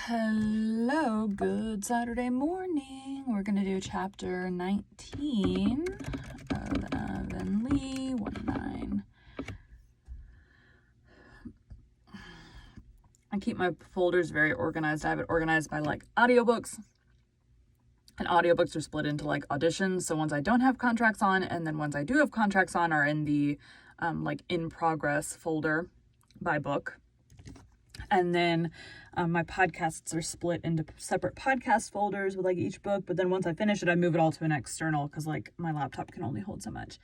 Hello, good Saturday morning. We're going to do chapter 19 of Avonlea 1-9. I keep my folders very organized. I have it organized by audiobooks. And audiobooks are split into auditions. So ones I don't have contracts on, and then ones I do have contracts on are in the in progress folder by book. And then my podcasts are split into separate podcast folders with each book. But then once I finish it, I move it all to an external because my laptop can only hold so much.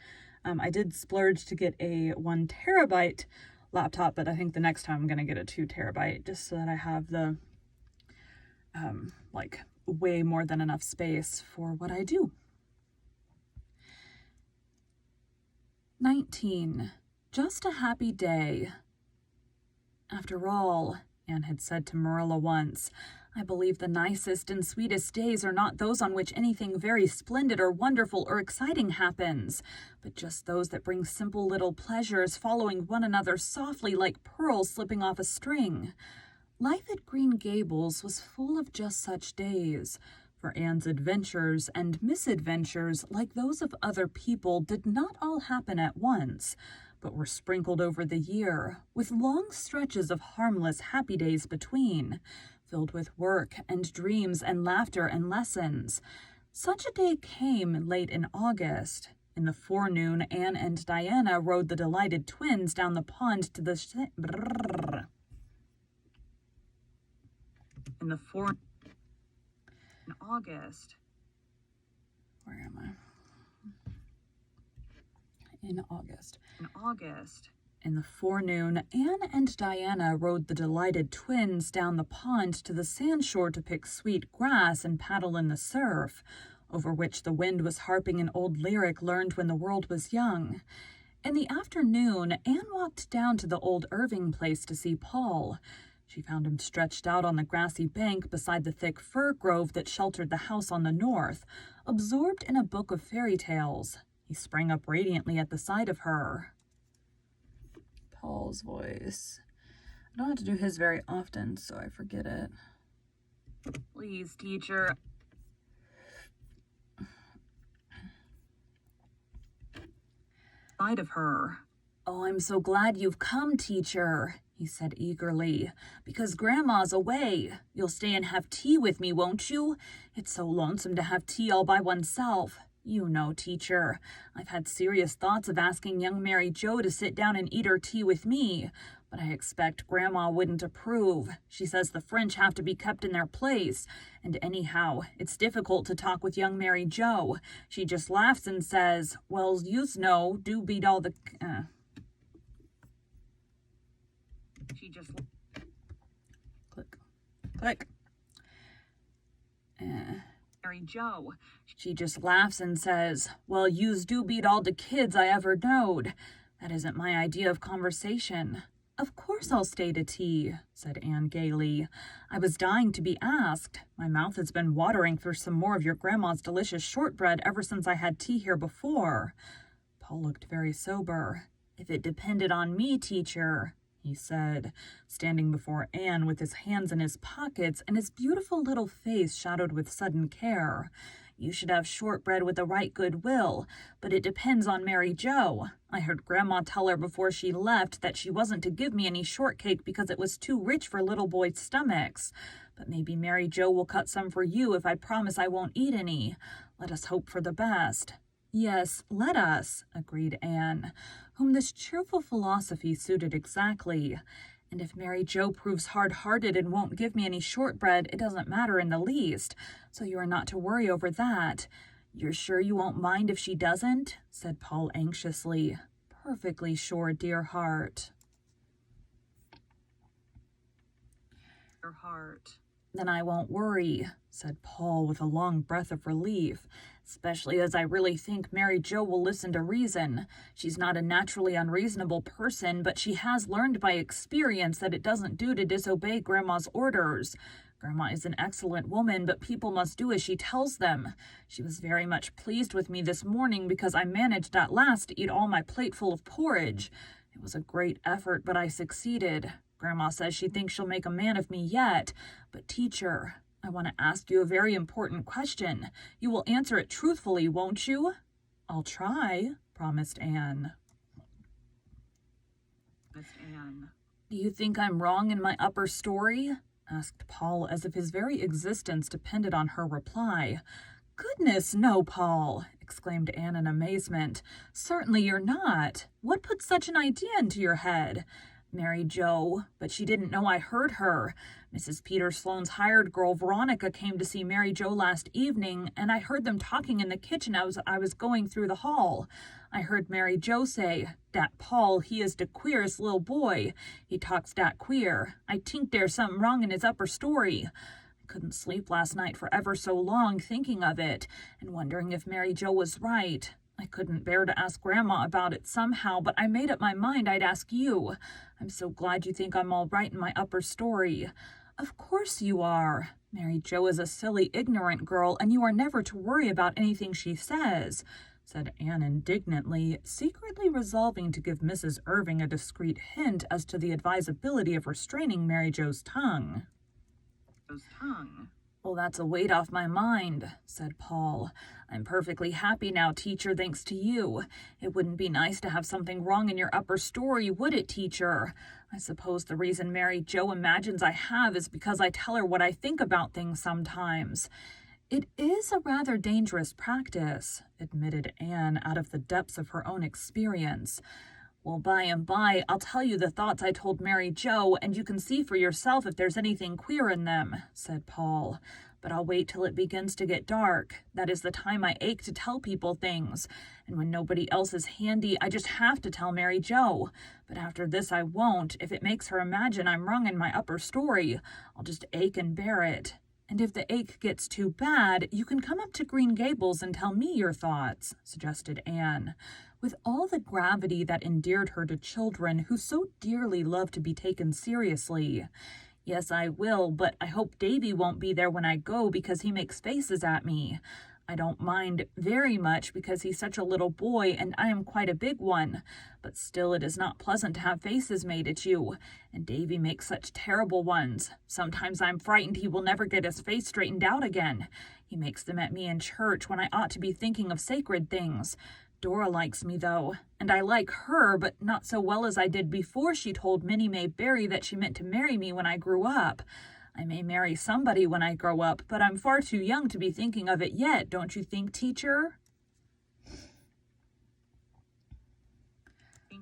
I did splurge to get a 1 terabyte laptop, but I think the next time I'm going to get a 2 terabyte just so that I have the way more than enough space for what I do. 19. Just a happy day. After all, Anne had said to Marilla once, I believe the nicest and sweetest days are not those on which anything very splendid or wonderful or exciting happens, but just those that bring simple little pleasures following one another softly like pearls slipping off a string. Life at Green Gables was full of just such days, for Anne's adventures and misadventures, like those of other people, did not all happen at once, but were sprinkled over the year, with long stretches of harmless, happy days between, filled with work and dreams and laughter and lessons. Such a day came late in August. In the forenoon, Anne and Diana rode the delighted twins down the pond to the in August. Where am I? In August. In the forenoon, Anne and Diana rode the delighted twins down the pond to the sandshore to pick sweet grass and paddle in the surf, over which the wind was harping an old lyric learned when the world was young. In the afternoon, Anne walked down to the old Irving place to see Paul. She found him stretched out on the grassy bank beside the thick fir grove that sheltered the house on the north, absorbed in a book of fairy tales. He sprang up radiantly at the sight of her. Paul's voice. I don't have to do his very often, so I forget it. Please, teacher. Sight of her. Oh, I'm so glad you've come, teacher, he said eagerly, because Grandma's away. You'll stay and have tea with me, won't you? It's so lonesome to have tea all by oneself. You know, teacher, I've had serious thoughts of asking young Mary Jo to sit down and eat her tea with me, but I expect Grandma wouldn't approve. She says the French have to be kept in their place, and anyhow, it's difficult to talk with young Mary Jo. She just laughs and says, well, yous know, do beat all the... She just... Click. Mary Jo. She just laughs and says, well, yous do beat all the kids I ever knowed. That isn't my idea of conversation. Of course I'll stay to tea, said Anne gaily. I was dying to be asked. My mouth has been watering for some more of your grandma's delicious shortbread ever since I had tea here before. Paul looked very sober. If it depended on me, teacher, he said, standing before Anne with his hands in his pockets and his beautiful little face shadowed with sudden care. You should have shortbread with the right good will, but it depends on Mary Jo. I heard Grandma tell her before she left that she wasn't to give me any shortcake because it was too rich for little boys' stomachs. But maybe Mary Jo will cut some for you if I promise I won't eat any. Let us hope for the best. Yes, let us, agreed Anne, whom this cheerful philosophy suited exactly. And if Mary Jo proves hard-hearted and won't give me any shortbread, it doesn't matter in the least, so you are not to worry over that. You're sure you won't mind if she doesn't? Said Paul anxiously. Perfectly sure, dear heart. Dear heart. Then I won't worry, said Paul with a long breath of relief, especially as I really think Mary Jo will listen to reason. She's not a naturally unreasonable person, but she has learned by experience that it doesn't do to disobey Grandma's orders. Grandma is an excellent woman, but people must do as she tells them. She was very much pleased with me this morning because I managed at last to eat all my plateful of porridge. It was a great effort, but I succeeded. Grandma says she thinks she'll make a man of me yet. But teacher, I want to ask you a very important question. You will answer it truthfully, won't you?" "I'll try," promised Anne. "Do you think I'm wrong in my upper story?" asked Paul, as if his very existence depended on her reply. "Goodness, no, Paul!" exclaimed Anne in amazement. "Certainly you're not. What put such an idea into your head?" "Mary Jo, but she didn't know I heard her. Mrs. Peter Sloane's hired girl, Veronica, came to see Mary Jo last evening, and I heard them talking in the kitchen as I was going through the hall. I heard Mary Jo say, 'Dat Paul, he is de queerest lil' boy. He talks dat queer. I tink dere's something wrong in his upper story.' I couldn't sleep last night for ever so long thinking of it, and wondering if Mary Jo was right. I couldn't bear to ask Grandma about it somehow, but I made up my mind I'd ask you. I'm so glad you think I'm all right in my upper story." "Of course you are. Mary Jo is a silly, ignorant girl, and you are never to worry about anything she says," said Anne indignantly, secretly resolving to give Mrs. Irving a discreet hint as to the advisability of restraining Mary Jo's tongue. "Well, that's a weight off my mind," said Paul. "I'm perfectly happy now, teacher, thanks to you. It wouldn't be nice to have something wrong in your upper story, would it, teacher? I suppose the reason Mary Jo imagines I have is because I tell her what I think about things sometimes." "It is a rather dangerous practice," admitted Anne out of the depths of her own experience. "Well, by and by, I'll tell you the thoughts I told Mary Jo, and you can see for yourself if there's anything queer in them," said Paul. "But I'll wait till it begins to get dark. That is the time I ache to tell people things. And when nobody else is handy, I just have to tell Mary Jo. But after this I won't. If it makes her imagine I'm wrong in my upper story, I'll just ache and bear it. And if the ache gets too bad, you can come up to Green Gables and tell me your thoughts," suggested Anne, with all the gravity that endeared her to children who so dearly love to be taken seriously. "Yes, I will, but I hope Davy won't be there when I go because he makes faces at me. I don't mind very much because he's such a little boy and I am quite a big one, but still it is not pleasant to have faces made at you, and Davy makes such terrible ones. Sometimes I'm frightened he will never get his face straightened out again. He makes them at me in church when I ought to be thinking of sacred things. Dora likes me, though, and I like her, but not so well as I did before she told Minnie May Barry that she meant to marry me when I grew up. I may marry somebody when I grow up, but I'm far too young to be thinking of it yet, don't you think, teacher?"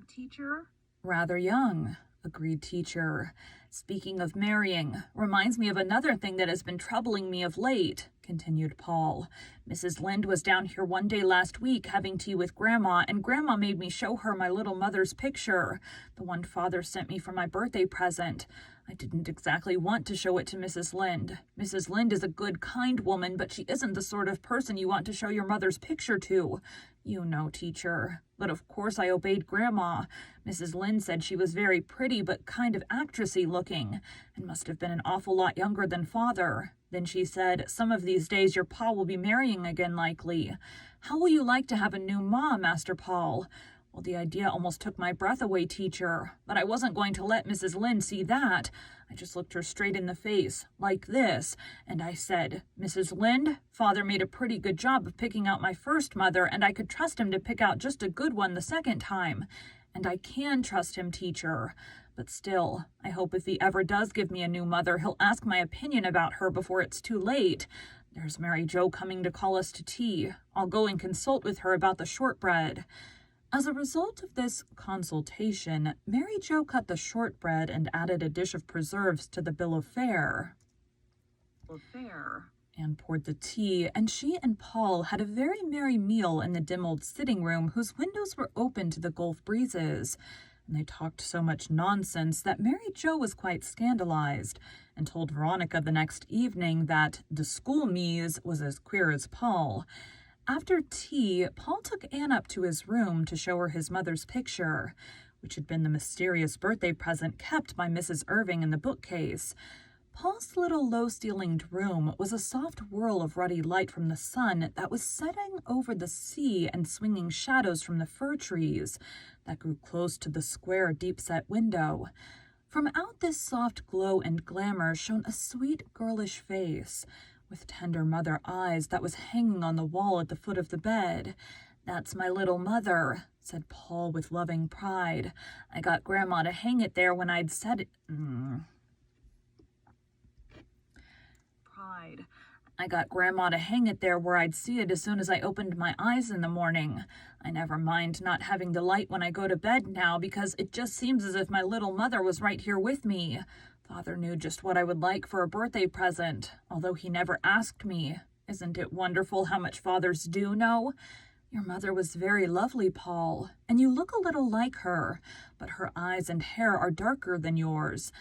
"Teacher? Rather young," agreed teacher. "Speaking of marrying, reminds me of another thing that has been troubling me of late," continued Paul. "Mrs. Lynde was down here one day last week having tea with Grandma, and Grandma made me show her my little mother's picture, the one Father sent me for my birthday present. I didn't exactly want to show it to Mrs. Lynde. Mrs. Lynde is a good, kind woman, but she isn't the sort of person you want to show your mother's picture to. You know, teacher. But of course I obeyed Grandma. Mrs. Lynde said she was very pretty, but kind of actressy looking, and must have been an awful lot younger than Father. Then she said, 'Some of these days your pa will be marrying again likely. How will you like to have a new ma, Master Paul?' Well, the idea almost took my breath away, teacher, but I wasn't going to let Mrs. Lynde see that. I just looked her straight in the face, like this, and I said, 'Mrs. Lynde, Father made a pretty good job of picking out my first mother, and I could trust him to pick out just a good one the second time. And I can trust him, teacher. But still, I hope if he ever does give me a new mother, he'll ask my opinion about her before it's too late. There's Mary Jo coming to call us to tea. I'll go and consult with her about the shortbread.'" As a result of this consultation, Mary Jo cut the shortbread and added a dish of preserves to the bill of fare. Anne poured the tea, and she and Paul had a very merry meal in the dim old sitting room whose windows were open to the Gulf breezes, and they talked so much nonsense that Mary Jo was quite scandalized, and told Veronica the next evening that the school mise was as queer as Paul. After tea, Paul took Anne up to his room to show her his mother's picture, which had been the mysterious birthday present kept by Mrs. Irving in the bookcase. Paul's little low-ceilinged room was a soft whirl of ruddy light from the sun that was setting over the sea and swinging shadows from the fir trees that grew close to the square, deep-set window. From out this soft glow and glamour shone a sweet girlish face, with tender mother eyes that was hanging on the wall at the foot of the bed. "That's my little mother," said Paul with loving pride. "I got Grandma to hang it there when I'd said it." Pride. "I got Grandma to hang it there where I'd see it as soon as I opened my eyes in the morning. I never mind not having the light when I go to bed now, because it just seems as if my little mother was right here with me. Father knew just what I would like for a birthday present, although he never asked me. Isn't it wonderful how much fathers do know? Your mother was very lovely, Paul, and you look a little like her, but her eyes and hair are darker than yours.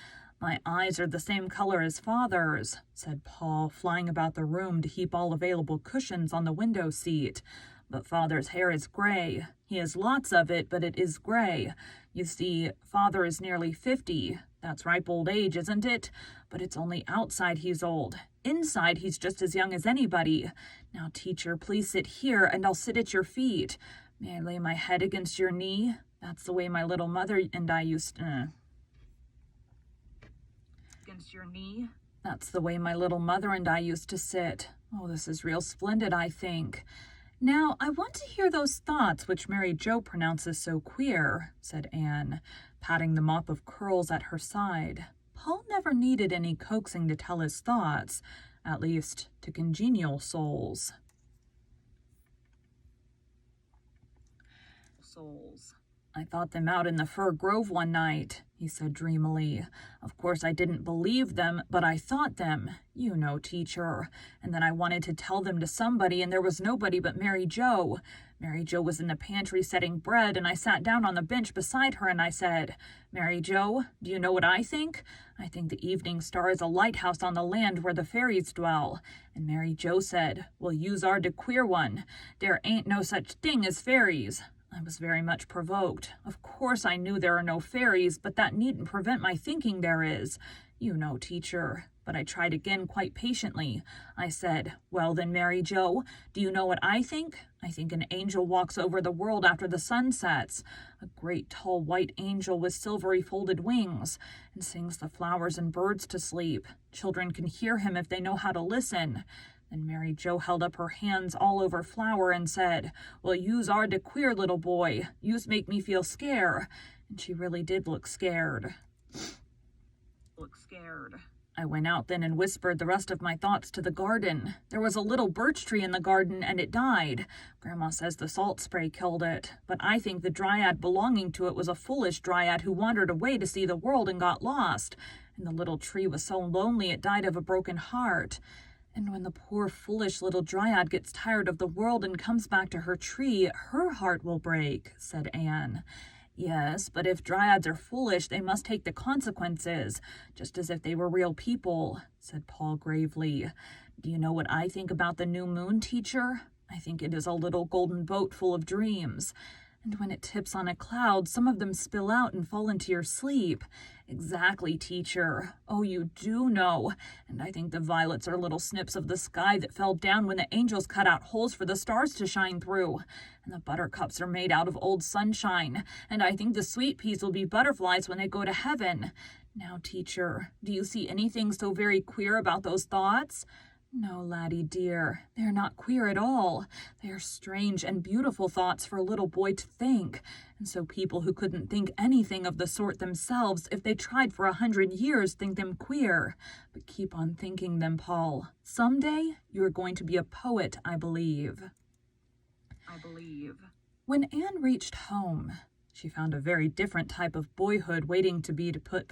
My eyes are the same color as Father's," said Paul, flying about the room to heap all available cushions on the window seat. "But Father's hair is gray. He has lots of it, but it is gray. You see, Father is nearly 50. That's ripe old age, isn't it? But it's only outside he's old. Inside, he's just as young as anybody. Now, teacher, please sit here, and I'll sit at your feet. May I lay my head against your knee? That's the way my little mother and I used to..." Against your knee? "That's the way my little mother and I used to sit. Oh, this is real splendid, I think. Now, I want to hear those thoughts which Mary Jo pronounces so queer," said Anne, patting the mop of curls at her side. Paul never needed any coaxing to tell his thoughts, at least to congenial souls. "I thought them out in the fir grove one night," he said dreamily. "Of course I didn't believe them, but I thought them. You know, teacher. And then I wanted to tell them to somebody, and there was nobody but Mary Jo. Mary Jo was in the pantry setting bread, and I sat down on the bench beside her, and I said, 'Mary Jo, do you know what I think? I think the evening star is a lighthouse on the land where the fairies dwell.' And Mary Jo said, 'Well, yous are de queer one. There ain't no such thing as fairies.' I was very much provoked. Of course I knew there are no fairies, but that needn't prevent my thinking there is. You know, teacher. But I tried again quite patiently. I said, 'Well then, Mary Jo, do you know what I think? I think an angel walks over the world after the sun sets, a great tall white angel with silvery folded wings, and sings the flowers and birds to sleep. Children can hear him if they know how to listen.' Then Mary Jo held up her hands all over flour and said, 'Well, yous are de queer little boy. Yous make me feel scare.' And she really did look scared. I went out then and whispered the rest of my thoughts to the garden. There was a little birch tree in the garden, and it died. Grandma says the salt spray killed it, but I think the dryad belonging to it was a foolish dryad who wandered away to see the world and got lost. And the little tree was so lonely it died of a broken heart. And when the poor foolish little dryad gets tired of the world and comes back to her tree, her heart will break," said Anne. "Yes, but if dryads are foolish, they must take the consequences, just as if they were real people," said Paul gravely. "Do you know what I think about the new moon, teacher? I think it is a little golden boat full of dreams. And when it tips on a cloud, some of them spill out and fall into your sleep." "Exactly, teacher. Oh, you do know. And I think the violets are little snips of the sky that fell down when the angels cut out holes for the stars to shine through. And the buttercups are made out of old sunshine. And I think the sweet peas will be butterflies when they go to heaven. Now, teacher, do you see anything so very queer about those thoughts?" "No, laddie dear, they are not queer at all. They are strange and beautiful thoughts for a little boy to think, and so people who couldn't think anything of the sort themselves, if they tried for 100 years, think them queer. But keep on thinking them, Paul. Some day you are going to be a poet, I believe." When Anne reached home, she found a very different type of boyhood waiting to be put.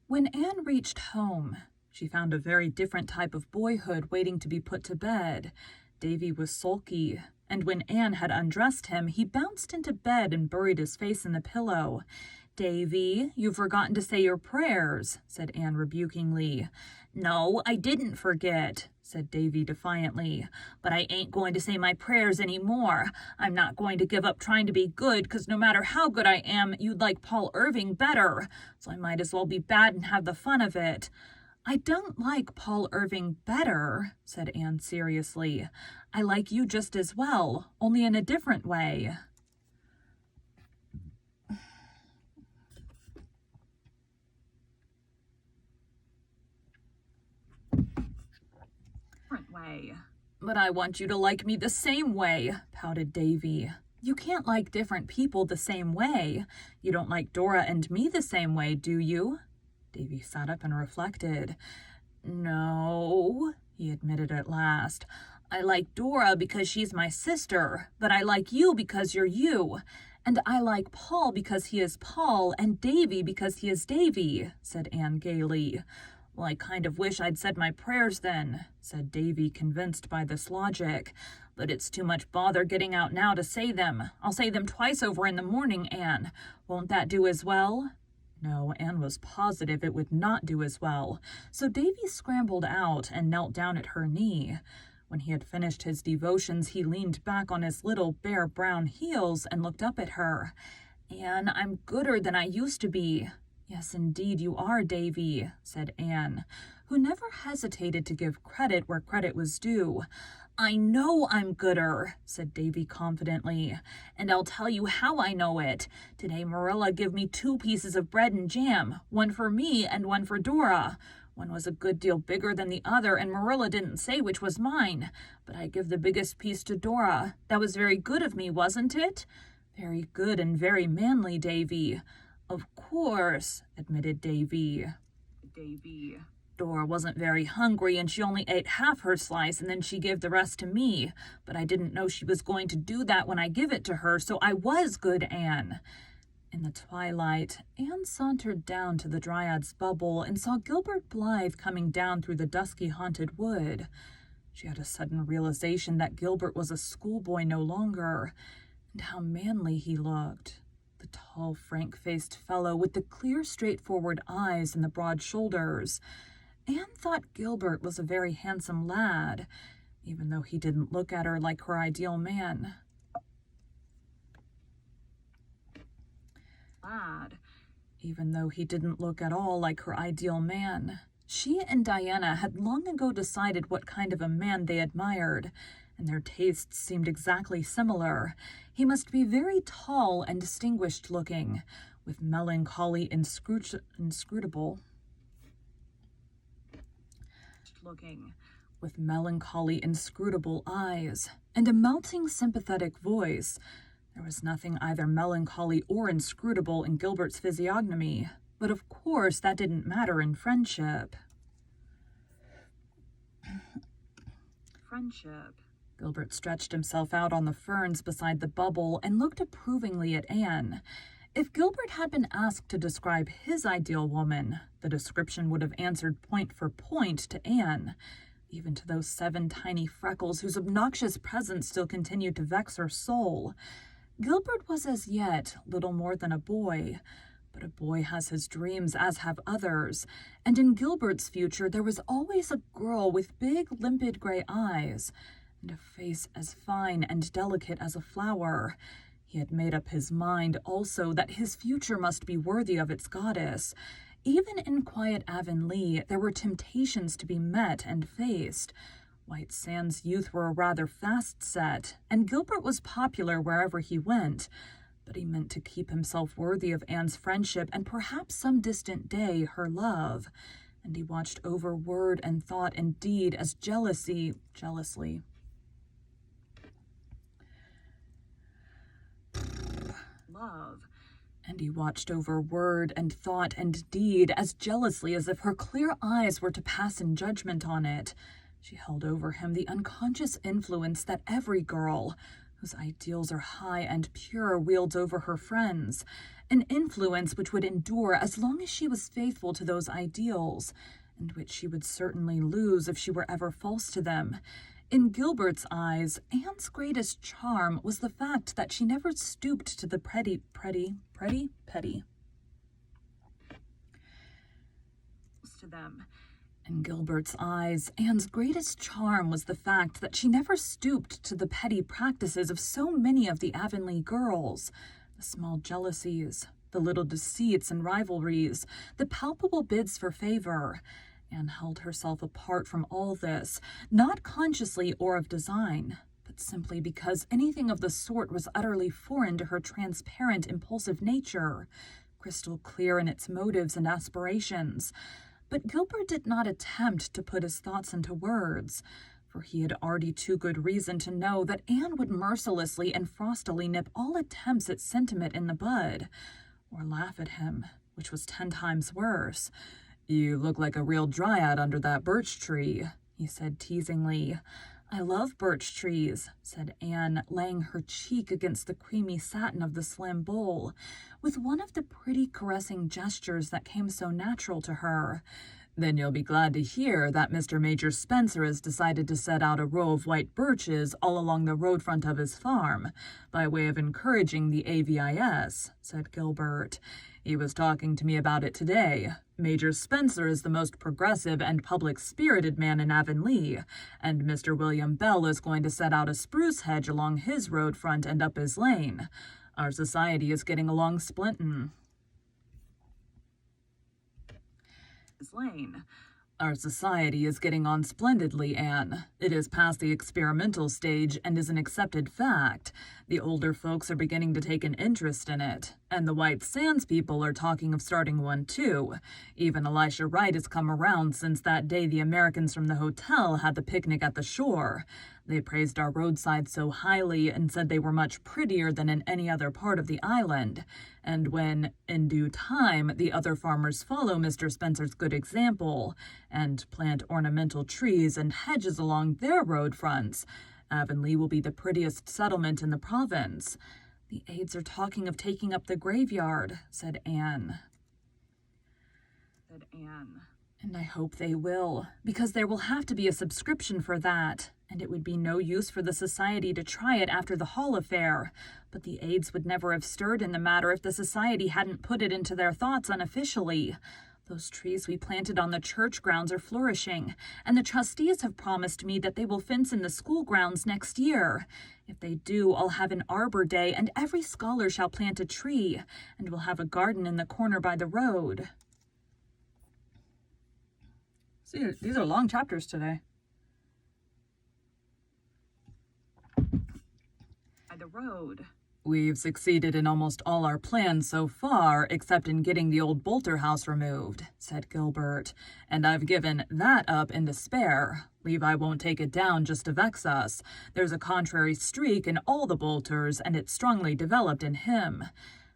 When Anne reached home, she found a very different type of boyhood waiting to be put to bed. Davy was sulky, and when Anne had undressed him, he bounced into bed and buried his face in the pillow. "Davy, you've forgotten to say your prayers," said Anne rebukingly. "No, I didn't forget," said Davy defiantly, "but I ain't going to say my prayers any more. I'm not going to give up trying to be good, 'cause no matter how good I am, you'd like Paul Irving better, so I might as well be bad and have the fun of it." "I don't like Paul Irving better," said Anne seriously. "I like you just as well, only in a different way." way. But I want you to like me the same way, pouted Davy. You can't like different people the same way. You don't like Dora and me the same way, do you? Davy sat up and reflected. No, he admitted at last. I like Dora because she's my sister, but I like you because you're you. And I like Paul because he is Paul, and Davy because he is Davy, said Anne gaily. Well, I kind of wish I'd said my prayers then, said Davy, convinced by this logic. But it's too much bother getting out now to say them. I'll say them twice over in the morning, Anne. Won't that do as well? No, Anne was positive it would not do as well, so Davy scrambled out and knelt down at her knee. When he had finished his devotions, he leaned back on his little bare brown heels and looked up at her. Anne, I'm gooder than I used to be. Yes, indeed you are, Davy, said Anne, who never hesitated to give credit where credit was due. I know I'm gooder, said Davy confidently, and I'll tell you how I know it. Today Marilla gave me 2 pieces of bread and jam, one for me and one for Dora. One was a good deal bigger than the other, and Marilla didn't say which was mine, but I give the biggest piece to Dora. That was very good of me, wasn't it? Very good and very manly, Davy. Of course, admitted Davy. Dora wasn't very hungry, and she only ate half her slice, and then she gave the rest to me. But I didn't know she was going to do that when I give it to her, so I was good, Anne. In the twilight, Anne sauntered down to the Dryad's Bubble and saw Gilbert Blythe coming down through the dusky haunted wood. She had a sudden realization that Gilbert was a schoolboy no longer, and how manly he looked. The tall, frank-faced fellow with the clear, straightforward eyes and the broad shoulders. Anne thought Gilbert was a very handsome lad, even though he didn't look at her like her ideal man. Even though he didn't look at all like her ideal man. She and Diana had long ago decided what kind of a man they admired, and their tastes seemed exactly similar. He must be very tall and distinguished-looking, with melancholy inscrutable eyes, and a melting, sympathetic voice. There was nothing either melancholy or inscrutable in Gilbert's physiognomy, but of course that didn't matter in friendship. Gilbert stretched himself out on the ferns beside the bubble and looked approvingly at Anne. If Gilbert had been asked to describe his ideal woman, the description would have answered point for point to Anne, even to those 7 tiny freckles whose obnoxious presence still continued to vex her soul. Gilbert was as yet little more than a boy, but a boy has his dreams, as have others, and in Gilbert's future there was always a girl with big, limpid gray eyes, and a face as fine and delicate as a flower. He had made up his mind also that his future must be worthy of its goddess. Even in quiet Avonlea, there were temptations to be met and faced. White Sands youth were rather fast set, and Gilbert was popular wherever he went, but he meant to keep himself worthy of Anne's friendship and perhaps some distant day her love, and he watched over word and thought and deed as jealously. And he watched over word and thought and deed as jealously as if her clear eyes were to pass in judgment on it. She held over him the unconscious influence that every girl, whose ideals are high and pure, wields over her friends, an influence which would endure as long as she was faithful to those ideals, and which she would certainly lose if she were ever false to them. In Gilbert's eyes, Anne's greatest charm was the fact that she never stooped to the petty. To them. In Gilbert's eyes, Anne's greatest charm was the fact that she never stooped to the petty practices of so many of the Avonlea girls, the small jealousies, the little deceits and rivalries, the palpable bids for favor. Anne held herself apart from all this, not consciously or of design, but simply because anything of the sort was utterly foreign to her transparent, impulsive nature, crystal clear in its motives and aspirations. But Gilbert did not attempt to put his thoughts into words. for he had already too good reason to know that Anne would mercilessly and frostily nip all attempts at sentiment in the bud, or laugh at him, which was 10 times worse. "You look like a real dryad under that birch tree," he said teasingly. "I love birch trees," said Anne, laying her cheek against the creamy satin of the slim bowl, with one of the pretty caressing gestures that came so natural to her. "Then you'll be glad to hear that Mr. Major Spencer has decided to set out a row of white birches all along the road front of his farm, by way of encouraging the AVIS, said Gilbert. "He was talking to me about it today. Major Spencer is the most progressive and public-spirited man in Avonlea, and Mr. William Bell is going to set out a spruce hedge along his road front and up his lane. Our society is getting along Our society is getting on splendidly, Anne. It is past the experimental stage and is an accepted fact. The older folks are beginning to take an interest in it, and the White Sands people are talking of starting one too. Even Elisha Wright has come around since that day the Americans from the hotel had the picnic at the shore. They praised our roadside so highly and said they were much prettier than in any other part of the island. And when, in due time, the other farmers follow Mr. Spencer's good example and plant ornamental trees and hedges along their road fronts, Avonlea will be the prettiest settlement in the province. The aides are talking of taking up the graveyard, said Anne. And I hope they will, because there will have to be a subscription for that, and it would be no use for the society to try it after the Hall affair. But the aides would never have stirred in the matter if the society hadn't put it into their thoughts unofficially. Those trees we planted on the church grounds are flourishing, and the trustees have promised me that they will fence in the school grounds next year. If they do, I'll have an arbor day, and every scholar shall plant a tree, and we'll have a garden in the corner by the road. See, these are long chapters today. By the road. "We've succeeded in almost all our plans so far, except in getting the old Bolter house removed," said Gilbert, "and I've given that up in despair. Levi won't take it down just to vex us. There's a contrary streak in all the Bolters, and it's strongly developed in him.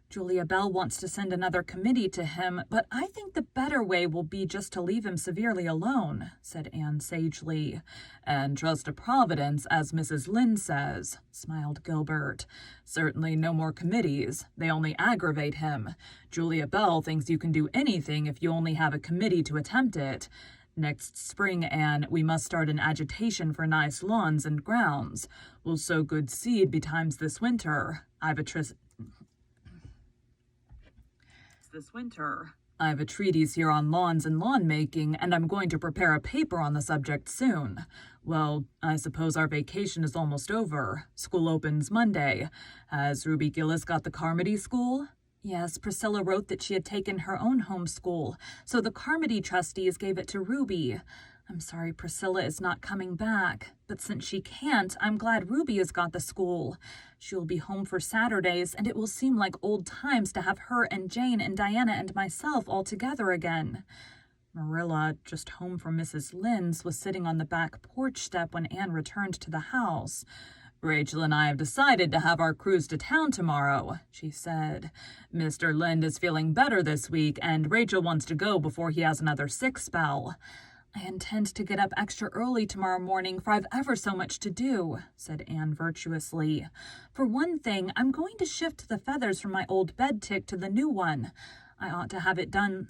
Julia Bell wants to send another committee to him, but I think the better way will be just to leave him severely alone," said Anne sagely. "And trust to Providence, as Mrs. Lynde says," smiled Gilbert. "Certainly no more committees. They only aggravate him. Julia Bell thinks you can do anything if you only have a committee to attempt it. Next spring, Anne, we must start an agitation for nice lawns and grounds. We'll sow good seed betimes this winter. I've a treatise here on lawns and lawn making, and I'm going to prepare a paper on the subject soon. Well, I suppose our vacation is almost over. School opens Monday. Has Ruby Gillis got the Carmody school?" "Yes, Priscilla wrote that she had taken her own home school, so the Carmody trustees gave it to Ruby. I'm sorry Priscilla is not coming back, but since she can't, I'm glad Ruby has got the school. She'll be home for Saturdays, and it will seem like old times to have her and Jane and Diana and myself all together again." Marilla, just home from Mrs. Lynde's, was sitting on the back porch step when Anne returned to the house. "Rachel and I have decided to have our cruise to town tomorrow," she said. "Mr. Lynde is feeling better this week, and Rachel wants to go before he has another sick spell." "I intend to get up extra early tomorrow morning, for I've ever so much to do," said Anne virtuously. "For one thing, I'm going to shift the feathers from my old bed tick to the new one. I ought to have it done.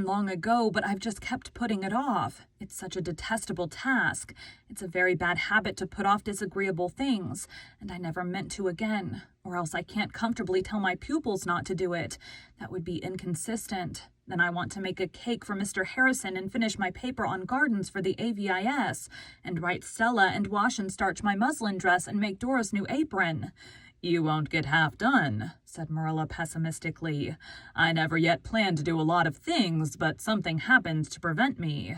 Long ago, but I've just kept putting it off. It's such a detestable task. It's a very bad habit to put off disagreeable things, and I never meant to again, or else I can't comfortably tell my pupils not to do it. That would be inconsistent. Then I want to make a cake for Mr. Harrison and finish my paper on gardens for the AVIS, and write Stella and wash and starch my muslin dress and make Dora's new apron." "You won't get half done," said Marilla pessimistically. "I never yet planned to do a lot of things, but something happens to prevent me."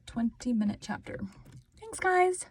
20-minute chapter. Thanks, guys.